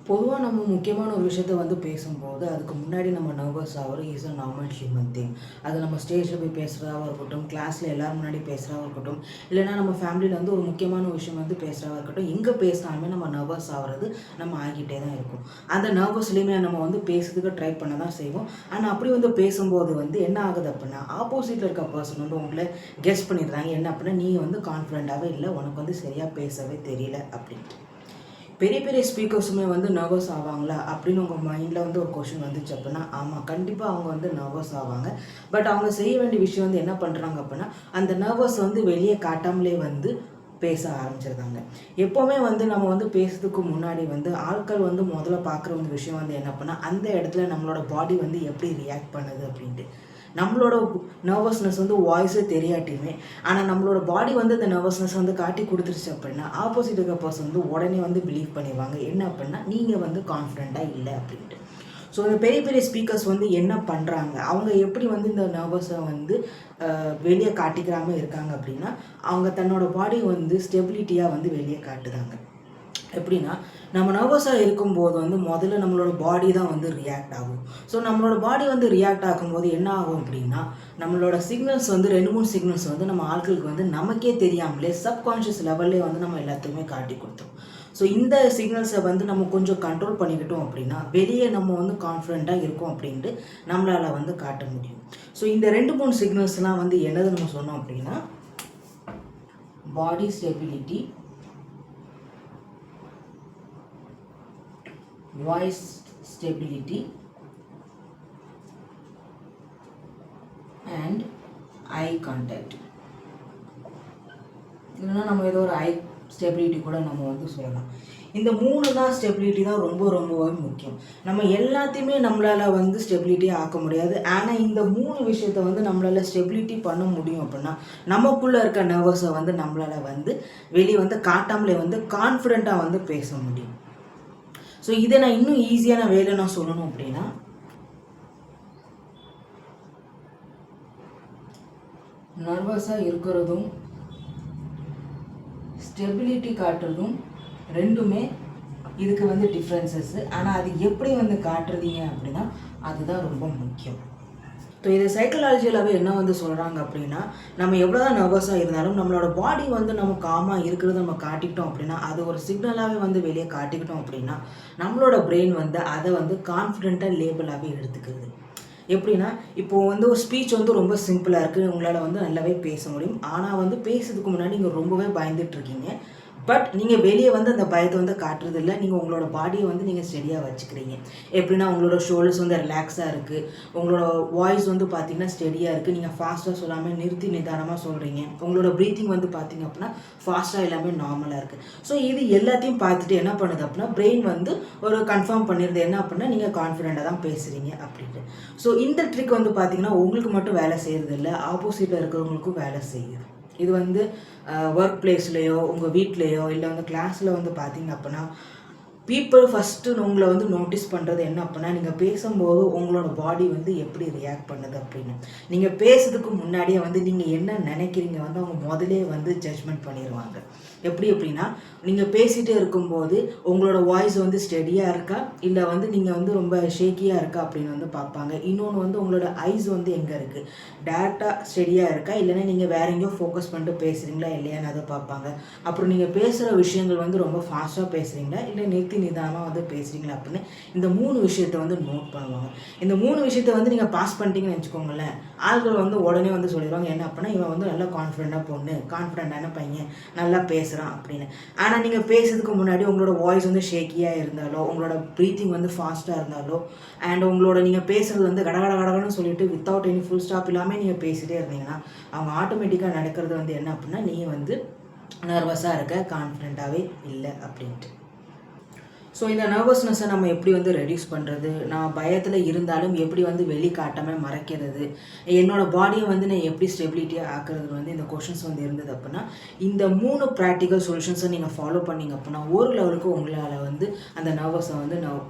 பொதுவா நம்ம முக்கியமான ஒரு விஷயத்த வந்து பேசும்போது, அதுக்கு முன்னாடி நம்ம நர்வஸ் ஆகுறது is a normal human thing. அது நம்ம ஸ்டேஜ்ல போய் பேசுறதாவா இருக்கட்டும், கிளாஸ்ல எல்லார் முன்னாடி பேசுறதாவா இருக்கட்டும், இல்லைன்னா நம்ம ஃபேமிலில வந்து ஒரு முக்கியமான ஒரு விஷயம் வந்து பேசுறதா இருக்கட்டும், எங்க பேசினாலுமே நம்ம நர்வஸ் ஆகுறது நம்ம ஆகிட்டே தான் இருக்கும். அந்த நர்வஸ்லயுமே நம்ம வந்து பேசுறதுக்கு ட்ரை பண்ண தான் செய்வோம். ஆனா அப்படி வந்து பேசும்போது வந்து என்ன ஆகுது அப்படின்னா, ஆப்போசிட்ல இருக்க பெர்சன் வந்து உங்கள கெஸ் பண்ணிடுறாங்க. என்ன அப்படின்னா, நீ வந்து கான்ஃபிடென்ட்டாவே இல்ல. உனக்கு வந்து சரியா பேசவே தெரியல அப்படின்ட்டு. பெரிய பெரிய ஸ்பீக்கர்ஸுமே வந்து நர்வஸ் ஆவாங்களா? அப்படின்னு உங்க மைண்ட்ல வந்து ஒரு கொஸ்டின் வந்துச்சு அப்படின்னா, ஆமா. கண்டிப்பா அவங்க வந்து நர்வஸ் ஆவாங்க. பட் அவங்க செய்ய வேண்டிய விஷயம் வந்து என்ன பண்றாங்க அப்படின்னா, அந்த நர்வஸ் வந்து வெளிய காட்டாமலே வந்து பேச ஆரம்பிச்சிருந்தாங்க. எப்பவுமே வந்து நம்ம வந்து பேசுறதுக்கு முன்னாடி வந்து ஆட்கள் வந்து முதல்ல பார்க்குற ஒரு விஷயம் வந்து என்ன அப்படின்னா, அந்த இடத்துல நம்மளோட பாடி வந்து எப்படி ரியாக்ட் பண்ணுது அப்படின்ட்டு. நம்மளோட நர்வஸ்னஸ் வந்து வாய்ஸே தெரியாட்டியுமே, ஆனால் நம்மளோட பாடி வந்து அந்த நர்வஸ்னஸ் வந்து காட்டி கொடுத்துருச்சு அப்படின்னா, ஆப்போசிட் இருக்க பர்சன் வந்து உடனே வந்து பிலீவ் பண்ணிடுவாங்க. என்ன அப்படின்னா, நீங்கள் வந்து கான்ஃபிடென்ட்டாக இல்லை அப்படின்ட்டு. ஸோ இந்த பெரிய பெரிய ஸ்பீக்கர்ஸ் வந்து என்ன பண்ணுறாங்க, அவங்க எப்படி வந்து இந்த நர்வஸை வந்து வெளியே காட்டிக்கிறாம இருக்காங்க அப்படின்னா, அவங்க தன்னோட பாடி வந்து ஸ்டெபிலிட்டியாக வந்து வெளியே காட்டுதாங்க. எப்படின்னா, நம்ம நர்வஸாக இருக்கும்போது வந்து முதல்ல நம்மளோட பாடி தான் வந்து ரியாக்ட் ஆகும். ஸோ நம்மளோட பாடி வந்து ரியாக்ட் ஆகும்போது என்ன ஆகும் அப்படின்னா, நம்மளோட சிக்னல்ஸ் வந்து 2, 3 சிக்னல்ஸ் வந்து நம்ம ஆட்களுக்கு வந்து நமக்கே தெரியாமலே சப்கான்ஷியஸ் லெவல்லே வந்து நம்ம எல்லாத்தையுமே காட்டி கொடுத்துரும். ஸோ இந்த சிக்னல்ஸை வந்து நம்ம கொஞ்சம் கண்ட்ரோல் பண்ணிக்கிட்டோம் அப்படின்னா, வெளியே நம்ம வந்து கான்ஃபிடென்ட்டாக இருக்கோம் அப்படின்ட்டு நம்மளால் வந்து காட்ட முடியும். ஸோ இந்த 2, 3 சிக்னல்ஸ்லாம் வந்து என்னது நம்ம சொன்னோம் அப்படின்னா, body stability, voice stability and eye contact. இல்லைன்னா நம்ம ஏதோ ஒரு ஐ ஸ்டெபிலிட்டி கூட நம்ம வந்து சொல்லலாம். இந்த 3 தான் ஸ்டெபிலிட்டி தான் ரொம்பவே முக்கியம். நம்ம எல்லாத்தையுமே நம்மளால் வந்து ஸ்டெபிலிட்டியாக ஆக்க முடியாது. ஆனால் இந்த 3 விஷயத்த வந்து நம்மளால் ஸ்டெபிலிட்டி பண்ண முடியும் அப்படின்னா, நமக்குள்ளே இருக்க நர்வஸை வந்து நம்மளால் வந்து வெளியே வந்து காட்டாமலே வந்து கான்ஃபிடென்ட்டாக வந்து பேச முடியும். ஸோ இதை நான் இன்னும் ஈஸியான வேலை நான் சொல்லணும் அப்படின்னா, நர்வஸாக இருக்கிறதும் ஸ்டெபிலிட்டி காட்டுறதும் ரெண்டுமே இதுக்கு வந்து டிஃப்ரென்சஸ். ஆனால் அது எப்படி வந்து காட்டுறீங்க அப்படின்னா, அதுதான் ரொம்ப முக்கியம். ஸோ இது சைக்கலாஜியலாகவே என்ன வந்து சொல்கிறாங்க அப்படின்னா, நம்ம எவ்வளோ தான் நர்வஸாக இருந்தாலும் நம்மளோட பாடி வந்து நம்ம காமாக இருக்கிறத நம்ம காட்டிக்கிட்டோம் அப்படின்னா, அது ஒரு சிக்னலாகவே வந்து வெளியே காட்டிக்கிட்டோம் அப்படின்னா, நம்மளோட பிரெயின் வந்து அதை வந்து கான்ஃபிடென்ட்டாக லேபிளாகவே எடுத்துக்கிறது. எப்படின்னா, இப்போது வந்து ஒரு ஸ்பீச் வந்து ரொம்ப சிம்பிளாக இருக்குது. உங்களால் வந்து நல்லாவே பேச முடியும். ஆனால் வந்து பேசுறதுக்கு முன்னாடி நீங்கள் ரொம்பவே பயந்துட்டுருக்கீங்க. பட் நீங்கள் வெளியே வந்து அந்த பயத்தை வந்து காட்டுறதில்ல. நீங்கள் உங்களோட பாடியை வந்து நீங்கள் ஸ்டெடியாக வச்சுக்கிறீங்க. எப்படின்னா, உங்களோட ஷோல்டர்ஸ் வந்து ரிலாக்ஸாக இருக்குது. உங்களோட வாய்ஸ் வந்து பார்த்திங்கன்னா ஸ்டெடியாக இருக்குது. நீங்கள் ஃபாஸ்ட்டாக சொல்லாமல் நிறுத்தி நிதானமாக சொல்கிறீங்க. உங்களோட ப்ரீத்திங் வந்து பார்த்திங்க அப்படின்னா ஃபாஸ்ட்டாக எல்லாமே நார்மலாக இருக்குது. ஸோ இது எல்லாத்தையும் பார்த்துட்டு என்ன பண்ணுது அப்படின்னா, பிரெயின் வந்து ஒரு கன்ஃபார்ம் பண்ணிடுது என்ன அப்படின்னா, நீங்கள் கான்ஃபிடென்ட்டாக தான் பேசுகிறீங்க அப்படின்ட்டு. ஸோ இந்த ட்ரிக் வந்து பார்த்திங்கன்னா உங்களுக்கு மட்டும் வேலை செய்கிறது இல்லை, ஆப்போசிட்டில் இருக்கிறவங்களுக்கும் வேலை செய்யுது. இது வந்து ஒர்க் பிளேஸ்லேயோ உங்கள் வீட்லேயோ இல்லை வந்து கிளாஸில் வந்து பார்த்தீங்க அப்படின்னா, பீப்புள் ஃபஸ்ட்டு உங்களை வந்து நோட்டீஸ் பண்ணுறது என்ன அப்படின்னா, நீங்கள் பேசும்போது உங்களோட பாடி வந்து எப்படி ரியாக்ட் பண்ணுது அப்படின்னு. நீங்கள் பேசுறதுக்கு முன்னாடியே வந்து நீங்கள் என்ன நினைக்கிறீங்க வந்து அவங்க முதலே வந்து ஜட்ஜ்மெண்ட் பண்ணிடுவாங்க. எப்படி அப்படின்னா, நீங்கள் பேசிகிட்டே இருக்கும்போது உங்களோட வாய்ஸ் வந்து ஸ்டெடியாக இருக்கா, இல்லை வந்து நீங்கள் வந்து ரொம்ப ஷேக்கியாக இருக்கா அப்படின்னு வந்து பார்ப்பாங்க. இன்னொன்று வந்து உங்களோட ஐஸ் வந்து எங்கே இருக்குது, டேரெக்டாக ஸ்டெடியாக இருக்கா, இல்லைன்னா நீங்கள் வேற எங்கேயோ ஃபோக்கஸ் பண்ணிட்டு பேசுகிறீங்களா இல்லையான்னு அதை பார்ப்பாங்க. அப்புறம் நீங்கள் பேசுகிற விஷயங்கள் வந்து ரொம்ப ஃபாஸ்ட்டாக பேசுகிறீங்களா, இல்லை நிதானமாக வந்து பேசுகிறீங்களா அப்படின்னு இந்த 3 விஷயத்த வந்து நோட் பண்ணுவாங்க. இந்த 3 விஷயத்த வந்து நீங்கள் பாஸ் பண்ணிட்டீங்கன்னு வச்சுக்கோங்களேன், ஆள்கள் வந்து உடனே வந்து சொல்லிடுவாங்க என்ன அப்படின்னா, இவன் வந்து நல்லா கான்ஃபிடென்ட்டாக பொண்ணு, கான்ஃபிடென்ட்டான பையன், நல்லா பேசுகிறான் அப்படின்னு. ஆனால் நீங்கள் பேசுறதுக்கு முன்னாடி உங்களோட வாய்ஸ் வந்து ஷேக்கியாக இருந்தாலோ, உங்களோட ப்ரீத்திங் வந்து ஃபாஸ்ட்டாக இருந்தாலோ, அண்ட் உங்களோட நீங்கள் பேசுகிறது வந்து கடகடன்னு சொல்லிட்டு வித்தவுட் எனி ஃபுல் ஸ்டாப் இல்லாமல் நீங்கள் பேசிகிட்டே இருந்தீங்கன்னா, அவங்க ஆட்டோமேட்டிக்காக நடக்கிறது வந்து என்ன அப்படின்னா, நீ வந்து நர்வஸாக இருக்க, கான்ஃபிடென்ட்டாகவே இல்லை அப்படின்ட்டு. ஸோ இந்த நர்வஸ்னஸை நம்ம எப்படி வந்து ரெடியூஸ் பண்ணுறது, நான் பயத்தில் இருந்தாலும் எப்படி வந்து வெளிக்காட்டாமல் மறைக்கிறது, என்னோடய பாடியை வந்து நான் எப்படி ஸ்டெபிலிட்டியாக ஆக்குறது வந்து இந்த கொஷின்ஸ் வந்து இருந்தது அப்படின்னா, இந்த 3 ப்ராக்டிக்கல் சொல்யூஷன்ஸை நீங்கள் ஃபாலோ பண்ணிங்க அப்படின்னா ஒரு லெவலுக்கு உங்களால் வந்து அந்த நர்வஸை வந்து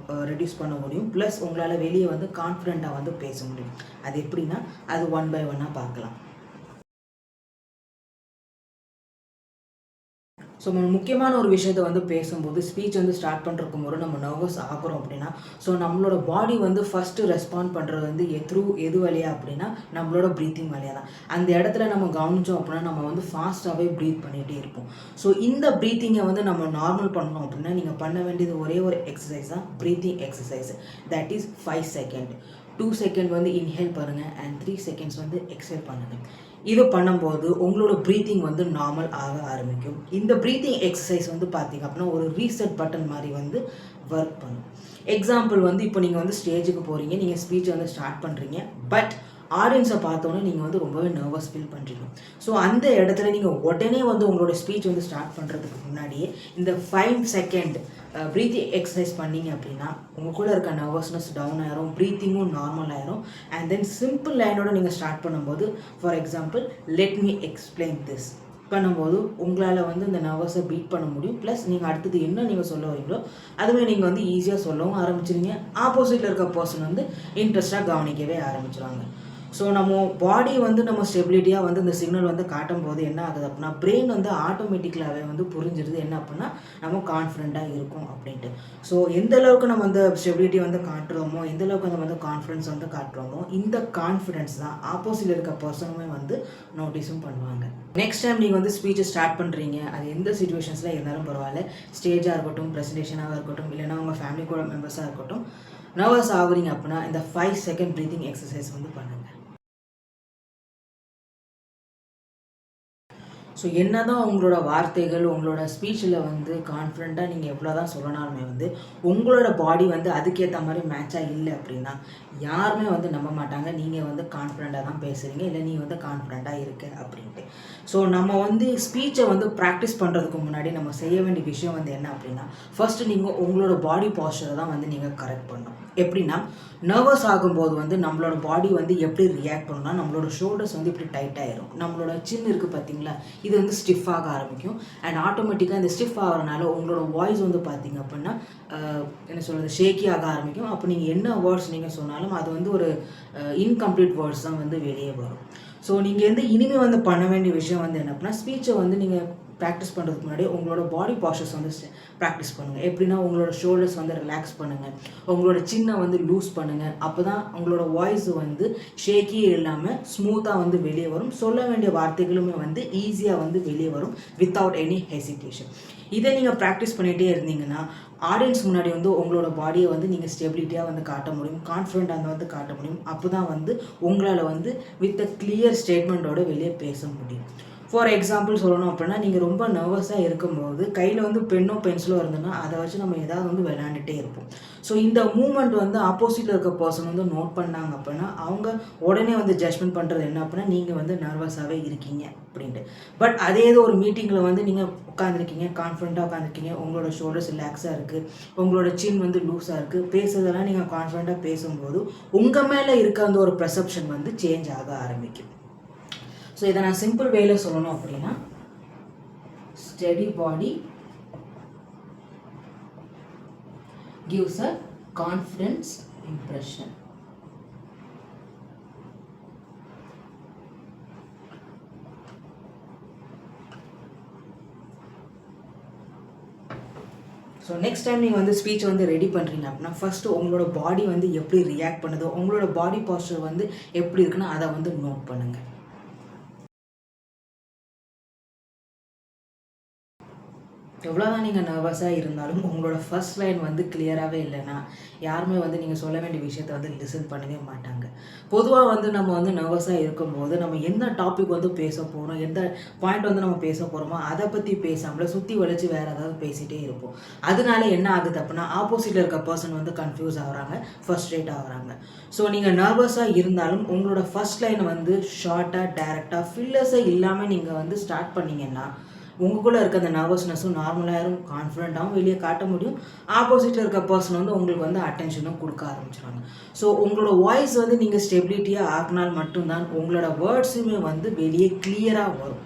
ரெடியூஸ் பண்ண முடியும். ப்ளஸ் உங்களால் வெளியே வந்து கான்ஃபிடென்ட்டாக வந்து பேச முடியும். அது எப்படின்னா, அது ஒன் பை ஒன்னாக பார்க்கலாம். ஸோ முக்கியமான ஒரு விஷயத்த வந்து பேசும்போது ஸ்பீச் வந்து ஸ்டார்ட் பண்ணுறக்கும் போது நம்ம நர்வஸ் ஆகிறோம் அப்படின்னா, ஸோ நம்மளோட பாடி வந்து ஃபஸ்ட்டு ரெஸ்பாண்ட் பண்ணுறது வந்து எது வழியா அப்படின்னா நம்மளோட ப்ரீத்திங் வழியாக தான். அந்த இடத்துல நம்ம கவனித்தோம் அப்படின்னா நம்ம வந்து ஃபாஸ்ட்டாகவே ப்ரீத் பண்ணிகிட்டே இருப்போம். ஸோ இந்த ப்ரீத்திங்கை வந்து நம்ம நார்மல் பண்ணணும் அப்படின்னா நீங்கள் பண்ண வேண்டியது ஒரே ஒரு எக்ஸசைஸ் தான், breathing exercise. That is 5 second. 2 second வந்து இன்ஹேல் பண்ணுங்கள் அண்ட் 3 செகண்ட்ஸ் வந்து எக்ஸேல் பண்ணுங்கள். இது பண்ணும்போது உங்களோட ப்ரீத்திங் வந்து நார்மல் ஆக ஆரம்பிக்கும். இந்த ப்ரீத்திங் எக்ஸசைஸ் வந்து பார்த்திங்க அப்படின்னா ஒரு ரீசெட் பட்டன் மாதிரி வந்து ஒர்க் பண்ணும். எக்ஸாம்பிள் வந்து இப்போ நீங்கள் வந்து ஸ்டேஜுக்கு போகிறீங்க, நீங்கள் ஸ்பீச் வந்து ஸ்டார்ட் பண்ணுறீங்க, பட் ஆடியன்ஸை பார்த்தோன்னே நீங்கள் வந்து ரொம்பவே நர்வஸ் ஃபீல் பண்ணுறீங்க. ஸோ அந்த இடத்துல நீங்கள் உடனே வந்து உங்களோட ஸ்பீச் வந்து ஸ்டார்ட் பண்ணுறதுக்கு முன்னாடியே இந்த 5 செகண்ட் ப்ரீத்திங் எக்ஸசைஸ் பண்ணிங்க அப்படின்னா உங்களுக்குள்ளே இருக்க நர்வஸ்னஸ் டவுன் ஆயிரும், ப்ரீத்திங்கும் நார்மல் ஆயிரும். அண்ட் தென் சிம்பிள் லைனோட நீங்கள் ஸ்டார்ட் பண்ணும்போது, for example let me explain this பண்ணும்போது உங்களால் வந்து இந்த நர்வஸை பீட் பண்ண முடியும். ப்ளஸ் நீங்கள் அடுத்தது என்ன நீங்கள் சொல்ல வரீங்களோ அதுவே நீங்கள் வந்து ஈஸியாக சொல்லவும் ஆரம்பிச்சிருங்க. ஆப்போசிட்டில் இருக்க பர்சன் வந்து இன்ட்ரெஸ்ட்டாக கவனிக்கவே ஆரம்பிச்சிருவாங்க. ஸோ நம்ம பாடி வந்து நம்ம ஸ்டெபிலிட்டியாக வந்து இந்த சிக்னல் வந்து காட்டும் போது என்ன ஆகுது அப்படின்னா பிரெயின் வந்து ஆட்டோமேட்டிக்கலாகவே வந்து புரிஞ்சிருது என்ன அப்படின்னா நம்ம கான்ஃபிடென்ட்டாக இருக்கும் அப்படின்ட்டு. ஸோ எந்த அளவுக்கு நம்ம அந்த ஸ்டெபிலிட்டி வந்து காட்டுறோமோ, எந்த அளவுக்கு நம்ம வந்து கான்ஃபிடன்ஸ் வந்து காட்டுறோமோ, இந்த கான்ஃபிடன்ஸ் தான் ஆப்போசிட்டில் இருக்க பர்சனுமே வந்து நோட்டீஸும் பண்ணுவாங்க. நெக்ஸ்ட் டைம் நீங்கள் வந்து ஸ்பீச்சை ஸ்டார்ட் பண்ணுறீங்க, அது எந்த சுச்சுவேஷன்ஸில் இருந்தாலும் பரவாயில்ல, ஸ்டேஜாக இருக்கட்டும், ப்ரெசன்டேஷனாக இருக்கட்டும், இல்லைனா உங்கள் ஃபேமிலி கூட மெம்பர்ஸாக இருக்கட்டும், நர்வஸ் ஆகுறீங்க அப்படின்னா இந்த 5 செகண்ட் ப்ரீத்திங் எக்ஸசைஸ் வந்து பண்ணுங்கள். ஸோ என்ன தான் உங்களோட வார்த்தைகள் உங்களோட ஸ்பீச்சில் வந்து கான்ஃபிடெண்ட்டாக நீங்கள் எவ்வளோ தான் சொல்லனாலுமே வந்து உங்களோட பாடி வந்து அதுக்கேற்ற மாதிரி மேட்சாக இல்லை அப்படின்னா யாருமே வந்து நம்ப மாட்டாங்க நீங்கள் வந்து கான்ஃபிடெண்ட்டாக தான் பேசுகிறீங்க, இல்லை நீ வந்து கான்ஃபிடெண்ட்டாக இருக்க அப்படின்ட்டு. ஸோ நம்ம வந்து ஸ்பீச்சை வந்து ப்ராக்டிஸ் பண்ணுறதுக்கு முன்னாடி நம்ம செய்ய வேண்டிய விஷயம் வந்து என்ன அப்படின்னா ஃபர்ஸ்ட்டு நீங்கள் உங்களோட பாடி பாஸ்டரை தான் வந்து நீங்கள் கரெக்ட் பண்ணணும். எப்படின்னா நர்வஸ் ஆகும்போது வந்து நம்மளோட பாடி வந்து எப்படி ரியாக்ட் பண்ணணும்னா நம்மளோட ஷோல்டர்ஸ் வந்து இப்படி டைட் ஆயிரும், நம்மளோட சின் இருக்குது பார்த்தீங்களா, இது வந்து ஸ்டிஃப் ஆக ஆரம்பிக்கும். அண்ட் ஆட்டோமேட்டிக்காக இந்த ஸ்டிஃப் ஆகிறனால உங்களோட வாய்ஸ் வந்து பார்த்தீங்க அப்படின்னா என்ன சொல்கிறது ஷேக்கி ஆக ஆரம்பிக்கும். அப்போ நீங்கள் என்ன வேர்ட்ஸ் நீங்கள் சொன்னாலும் அது வந்து ஒரு இன்கம்ப்ளீட் வேர்ட்ஸ் தான் வந்து வெளியே வரும். ஸோ நீங்கள் வந்து இனிமேல் வந்து பண்ண வேண்டிய விஷயம் வந்து என்ன அப்படின்னா ஸ்பீச்சை வந்து நீங்கள் ப்ராக்டிஸ் பண்ணுறதுக்கு முன்னாடி உங்களோட பாடி பாஸ்டர்ஸ் வந்து ப்ராக்டிஸ் பண்ணுங்கள். எப்படின்னா உங்களோட ஷோல்டர்ஸ் வந்து ரிலாக்ஸ் பண்ணுங்கள், உங்களோட சின்னை வந்து லூஸ் பண்ணுங்கள். அப்போ தான் உங்களோட வாய்ஸ் வந்து ஷேக்கியே இல்லாமல் ஸ்மூத்தாக வந்து வெளியே வரும். சொல்ல வேண்டிய வார்த்தைகளுமே வந்து ஈஸியாக வந்து வெளியே வரும் வித்தவுட் எனி ஹெசிடேஷன். இதை நீங்கள் ப்ராக்டிஸ் பண்ணிகிட்டே இருந்தீங்கன்னா ஆடியன்ஸ் முன்னாடி வந்து உங்களோட பாடியை வந்து நீங்கள் ஸ்டெபிலிட்டியாக வந்து காட்ட முடியும், கான்ஃபிடென்ட்டாக வந்து காட்ட முடியும். அப்போ தான் வந்து உங்களால் வந்து வித் அ கிளியர் ஸ்டேட்மெண்ட்டோட வெளியே பேச முடியும். ஃபார் எக்ஸாம்பிள் சொல்லணும் அப்படின்னா நீங்கள் ரொம்ப நர்வஸாக இருக்கும்போது கையில் வந்து பென்னோ பென்சிலோ இருந்ததுன்னா அதை வச்சு நம்ம ஏதாவது வந்து விளையாண்டுட்டே இருப்போம். ஸோ இந்த மூமெண்ட் வந்து ஆப்போசிட்டில் இருக்க பர்சன் வந்து நோட் பண்ணாங்க அப்படின்னா அவங்க உடனே வந்து ஜட்ஜ்மெண்ட் பண்ணுறது என்ன அப்படின்னா நீங்கள் வந்து நர்வஸாகவே இருக்கீங்க அப்படின்ட்டு. பட் அதே ஏதோ ஒரு மீட்டிங்கில் வந்து நீங்கள் உட்காந்துருக்கீங்க, கான்ஃபிடென்ட்டாக உட்காந்துருக்கீங்க, உங்களோட ஷோல்டர்ஸ் ரிலாக்ஸாக இருக்குது, உங்களோட சின் வந்து லூஸாக இருக்குது, பேசுறதெல்லாம் நீங்கள் கான்ஃபிடென்ட்டாக பேசும்போது உங்கள் மேலே இருக்க அந்த ஒரு பெர்செப்ஷன் வந்து சேஞ்ச் ஆக ஆரம்பிக்கும். ஸோ இதை நான் சிம்பிள் வேல சொல்லணும் அப்படின்னா steady body gives a confidence impression. So next time நீங்கள் வந்து ஸ்பீச் வந்து ரெடி பண்ணுறீங்க அப்படின்னா ஃபஸ்ட்டு உங்களோட பாடி வந்து எப்படி ரியாக்ட் பண்ணுதோ, உங்களோட பாடி பாஸ்டர் வந்து எப்படி இருக்குன்னா அதை வந்து நோட் பண்ணுங்கள். எவ்வளோதான் நீங்கள் நர்வஸாக இருந்தாலும் உங்களோட ஃபர்ஸ்ட் லைன் வந்து கிளியராகவே இல்லைன்னா யாருமே வந்து நீங்கள் சொல்ல வேண்டிய விஷயத்த வந்து லிசன் பண்ணவே மாட்டாங்க. பொதுவாக வந்து நம்ம வந்து நர்வஸாக இருக்கும்போது நம்ம எந்த டாபிக் வந்து பேச போகிறோம், எந்த பாயிண்ட் வந்து நம்ம பேச போகிறோமோ அதை பற்றி பேசாமல் சுற்றி வளைச்சி வேறு ஏதாவது பேசிகிட்டே இருப்போம். அதனால என்ன ஆகுது அப்படின்னா ஆப்போசிட்டில் இருக்க பர்சன் வந்து கன்ஃபியூஸ் ஆகுறாங்க, ஃபர்ஸ்ட்ரேட் ஆகுறாங்க. ஸோ நீங்கள் நர்வஸாக இருந்தாலும் உங்களோட ஃபர்ஸ்ட் லைன் வந்து ஷார்ட்டாக டைரெக்டாக ஃபில்லர்ஸே இல்லாமல் நீங்கள் வந்து ஸ்டார்ட் பண்ணிங்கன்னா உங்களுக்குள்ளே இருக்க அந்த நர்வஸ்னஸும் நார்மலாகவும் கான்ஃபிடென்ட்டாகவும் வெளியே காட்ட முடியும். ஆப்போசிட்டில் இருக்க பர்சன் வந்து உங்களுக்கு வந்து அட்டென்ஷனும் கொடுக்க ஆரம்பிச்சிடுவாங்க. ஸோ உங்களோட வாய்ஸ் வந்து நீங்கள் ஸ்டெபிலிட்டியாக ஆக்கினால் மட்டும்தான் உங்களோட வேர்ட்ஸுமே வந்து வெளியே கிளியராக வரும்.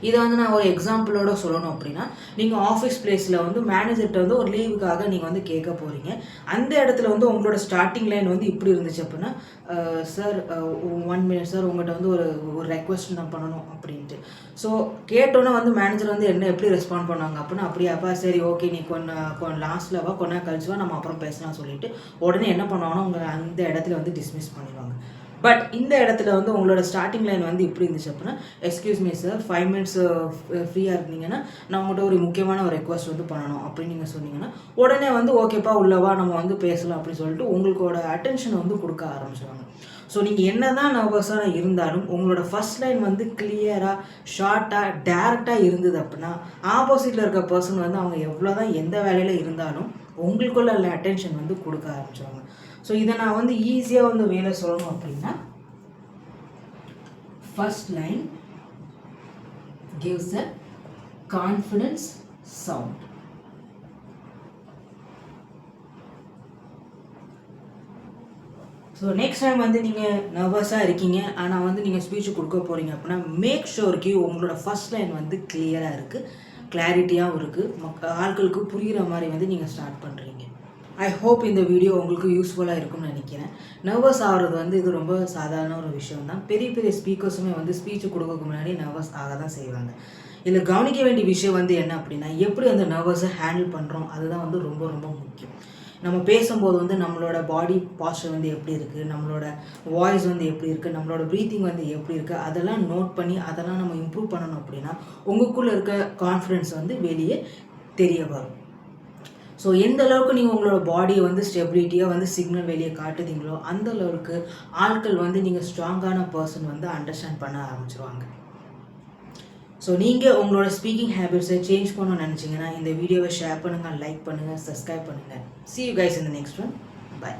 இதை வந்து நான் ஒரு எக்ஸாம்பிளோட சொல்லணும் அப்படின்னா, நீங்கள் ஆஃபீஸ் பிளேஸில் வந்து மேனேஜர்கிட்ட வந்து ஒரு லீவுக்காக நீங்கள் வந்து கேட்க போகிறீங்க. அந்த இடத்துல வந்து உங்களோட ஸ்டார்டிங் லைன் வந்து இப்படி இருந்துச்சு அப்படின்னா, சார் 1 மினிட் சார், உங்கள்கிட்ட வந்து ஒரு ஒரு ரெக்வஸ்ட் நான் பண்ணணும் அப்படின்ட்டு. ஸோ கேட்டோன்னே வந்து மேனேஜர் வந்து என்ன எப்படி ரெஸ்பாண்ட் பண்ணுவாங்க அப்படின்னா, அப்படியாப்பா சரி ஓகே, நீ லாஸ்ட்டில் வா, கொஞ்ச நேரம் கழிச்சு வா, நம்ம அப்புறம் பேசலாம் சொல்லிட்டு உடனே என்ன பண்ணுவாங்கன்னா உங்களை அந்த இடத்துல வந்து டிஸ்மிஸ் பண்ணிடுவாங்க. பட் இந்த இடத்துல வந்து உங்களோட ஸ்டார்டிங் லைன் வந்து இப்படி இருந்துச்சு அப்படின்னா, எக்ஸ்கியூஸ் மீ சார், 5 மினிட்ஸ் ஃப்ரீயாக இருந்தீங்கன்னா நான் உங்கள்கிட்ட ஒரு முக்கியமான ஒரு ரெக்வஸ்ட் வந்து பண்ணணும் அப்படின்னு நீங்கள் சொன்னீங்கன்னா, உடனே வந்து ஓகேப்பா உள்ளவா நம்ம வந்து பேசலாம் அப்படின்னு சொல்லிட்டு உங்களோட அட்டென்ஷனை வந்து கொடுக்க ஆரம்பிச்சிடுவாங்க. ஸோ நீங்கள் என்ன தான் நர்வஸாக இருந்தாலும் உங்களோட ஃபர்ஸ்ட் லைன் வந்து கிளியராக, ஷார்ட்டாக, டேரெக்டாக இருந்தது அப்படின்னா, ஆப்போசிட்டில் இருக்க பர்சன் வந்து அவங்க எவ்வளோ தான் எந்த வேலையில் இருந்தாலும் உங்களுக்குள்ள அட்டென்ஷன் வந்து கொடுக்க ஆரம்பிச்சிடுவாங்க. ஸோ இதை நான் வந்து ஈஸியாக வந்து வேலை சொல்லணும் அப்படின்னா, first line gives a confidence sound. So next time வந்து நீங்கள் நர்வஸாக இருக்கீங்க, ஆனால் வந்து நீங்கள் ஸ்பீச் கொடுக்க போகிறீங்க அப்படின்னா, மேக் ஷோருக்கு உங்களோட ஃபர்ஸ்ட் லைன் வந்து கிளியராக இருக்குது, கிளாரிட்டியாகவும் இருக்குது, ஆட்களுக்கு புரிகிற மாதிரி வந்து நீங்கள் ஸ்டார்ட் பண்ணுறீங்க. ஐ ஹோப் இந்த வீடியோ உங்களுக்கு யூஸ்ஃபுல்லாக இருக்கும்னு நினைக்கிறேன். நர்வஸ் ஆகிறது வந்து இது ரொம்ப சாதாரண ஒரு விஷயம் தான். பெரிய பெரிய ஸ்பீக்கர்ஸுமே வந்து ஸ்பீச்சு கொடுக்கறதுக்கு முன்னாடி நர்வஸ் ஆக தான் செய்வாங்க. இதில் கவனிக்க வேண்டிய விஷயம் வந்து என்ன அப்படின்னா, எப்படி அந்த நர்வஸை ஹேண்டில் பண்ணுறோம் அதுதான் வந்து ரொம்ப ரொம்ப முக்கியம். நம்ம பேசும்போது வந்து நம்மளோட பாடி பாஸ்டர் வந்து எப்படி இருக்குது, நம்மளோட வாய்ஸ் வந்து எப்படி இருக்குது, நம்மளோட ப்ரீத்திங் வந்து எப்படி இருக்குது, அதெல்லாம் நோட் பண்ணி அதெல்லாம் நம்ம இம்ப்ரூவ் பண்ணணும் அப்படின்னா உங்களுக்குள்ளே இருக்க கான்ஃபிடென்ஸ் வந்து வெளியே தெரிய வரும். ஸோ எந்த அளவுக்கு நீங்கள் உங்களோட பாடியை வந்து ஸ்டெபிலிட்டியாக வந்து சிக்னல் வெளியே காட்டுதீங்களோ அந்த அளவுக்கு ஆட்கள் வந்து நீங்கள் ஸ்ட்ராங்கான பர்சன் வந்து அண்டர்ஸ்டாண்ட் பண்ண ஆரம்பிச்சிருவாங்க. ஸோ நீங்கள் உங்களோட ஸ்பீக்கிங் ஹேபிட்ஸை சேஞ்ச் பண்ணணும்னு நினச்சிங்கன்னா இந்த வீடியோவை ஷேர் பண்ணுங்கள், லைக் பண்ணுங்கள், சப்ஸ்கிரைப் பண்ணுங்கள். See you guys in the next one. Bye.